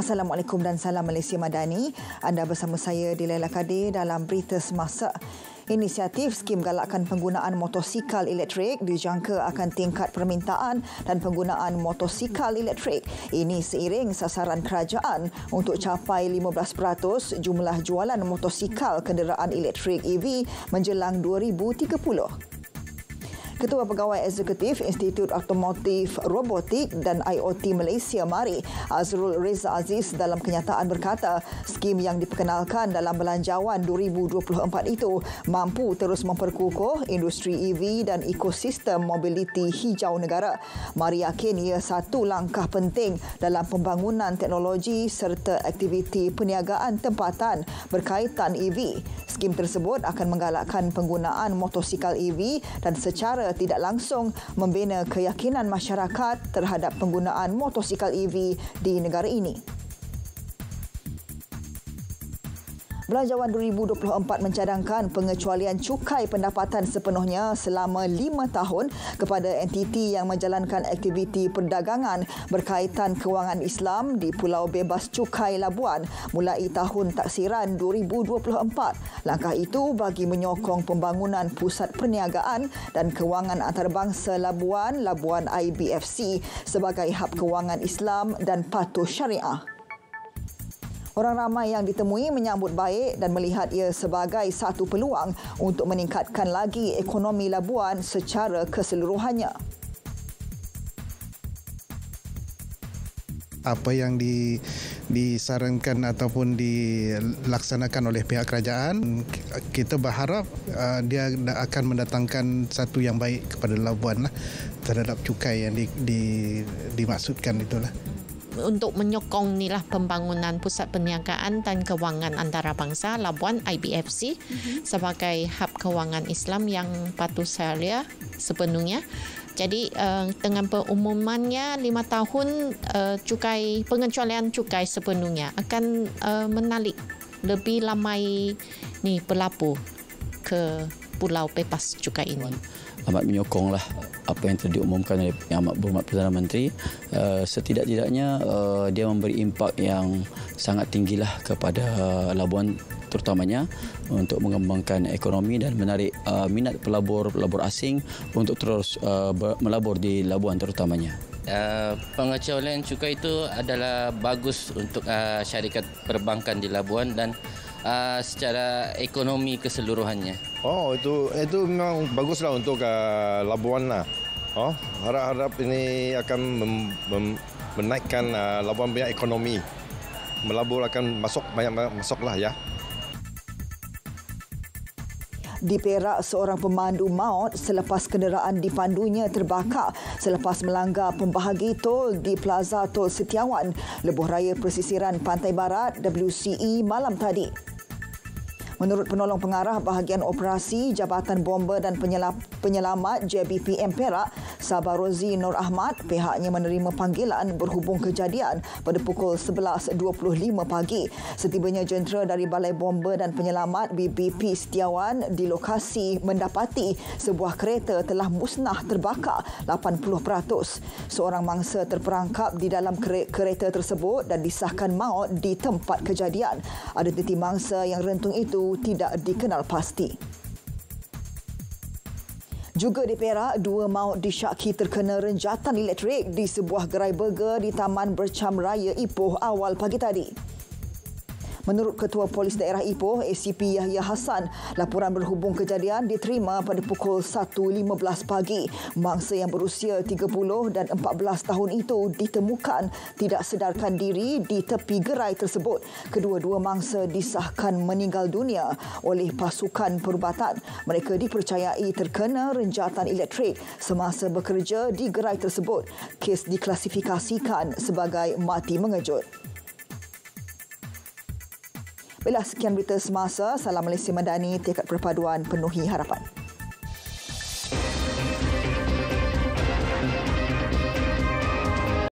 Assalamualaikum dan salam Malaysia Madani. Anda bersama saya Dilaila Kadir dalam Berita Semasa. Inisiatif skim galakkan penggunaan motosikal elektrik dijangka akan tingkat permintaan dan penggunaan motosikal elektrik. Ini seiring sasaran kerajaan untuk capai 15% jumlah jualan motosikal kenderaan elektrik EV menjelang 2030. Ketua Pegawai Eksekutif Institut Automotif Robotik dan IoT Malaysia MARI, Azrul Reza Aziz dalam kenyataan berkata, skim yang diperkenalkan dalam Belanjawan 2024 itu mampu terus memperkukuh industri EV dan ekosistem mobiliti hijau negara. MARI yakin ia satu langkah penting dalam pembangunan teknologi serta aktiviti perniagaan tempatan berkaitan EV. Skim tersebut akan menggalakkan penggunaan motosikal EV dan secara tidak langsung membina keyakinan masyarakat terhadap penggunaan motosikal EV di negara ini. Belanjawan 2024 mencadangkan pengecualian cukai pendapatan sepenuhnya selama 5 tahun kepada entiti yang menjalankan aktiviti perdagangan berkaitan kewangan Islam di Pulau Bebas Cukai Labuan mulai tahun taksiran 2024. Langkah itu bagi menyokong pembangunan pusat perniagaan dan kewangan antarabangsa Labuan IBFC sebagai hub kewangan Islam dan patuh syariah. Orang ramai yang ditemui menyambut baik dan melihat ia sebagai satu peluang untuk meningkatkan lagi ekonomi Labuan secara keseluruhannya. Apa yang disarankan ataupun dilaksanakan oleh pihak kerajaan, kita berharap dia akan mendatangkan satu yang baik kepada Labuan terhadap cukai yang dimaksudkan itulah. Untuk menyokong pembangunan pusat perniagaan dan kewangan antarabangsa Labuan IBFC sebagai hub kewangan Islam yang patuh syariah sepenuhnya. Jadi dengan pengumumannya 5 tahun pengecualian cukai sepenuhnya akan menarik lebih ramai pelapur ke Pulau Bebas Cukai ini. Amat menyokonglah apa yang telah diumumkan oleh Yang Amat Berhormat Perdana Menteri. Setidak-tidaknya dia memberi impak yang sangat tinggilah kepada Labuan terutamanya untuk mengembangkan ekonomi dan menarik minat pelabur asing untuk terus melabur di Labuan terutamanya. Pengecualian cukai itu adalah bagus untuk syarikat perbankan di Labuan dan secara ekonomi keseluruhannya. Itu memang baguslah untuk Labuan lah. Harap-harap ini akan menaikkan Labuan punya ekonomi. Melabur akan banyak masuklah ya. Di Perak, seorang pemandu maut selepas kenderaan dipandunya terbakar selepas melanggar pembahagi tol di Plaza Tol Setiawan, Lebuh Raya Pesisiran Pantai Barat WCE malam tadi. Menurut penolong pengarah bahagian operasi Jabatan Bomba dan Penyelamat JBPM Perak, Sabah Rozi Nur Ahmad, pihaknya menerima panggilan berhubung kejadian pada pukul 11.25 pagi. Setibanya jentera dari Balai Bomba dan Penyelamat BBP Setiawan di lokasi mendapati sebuah kereta telah musnah terbakar 80%. Seorang mangsa terperangkap di dalam kereta tersebut dan disahkan maut di tempat kejadian. Identiti mangsa yang rentung itu tidak dikenal pasti. Juga di Perak, 2 maut disyaki terkena renjatan elektrik di sebuah gerai burger di Taman Bercam Raya Ipoh awal pagi tadi. Menurut Ketua Polis Daerah Ipoh, ACP Yahya Hassan, laporan berhubung kejadian diterima pada pukul 1.15 pagi. Mangsa yang berusia 30 dan 14 tahun itu ditemukan tidak sedarkan diri di tepi gerai tersebut. Kedua-dua mangsa disahkan meninggal dunia oleh pasukan perubatan. Mereka dipercayai terkena renjatan elektrik semasa bekerja di gerai tersebut. Kes diklasifikasikan sebagai mati mengejut. Baiklah, sekian berita semasa. Salam Malaysia Madani, tekad perpaduan penuhi harapan.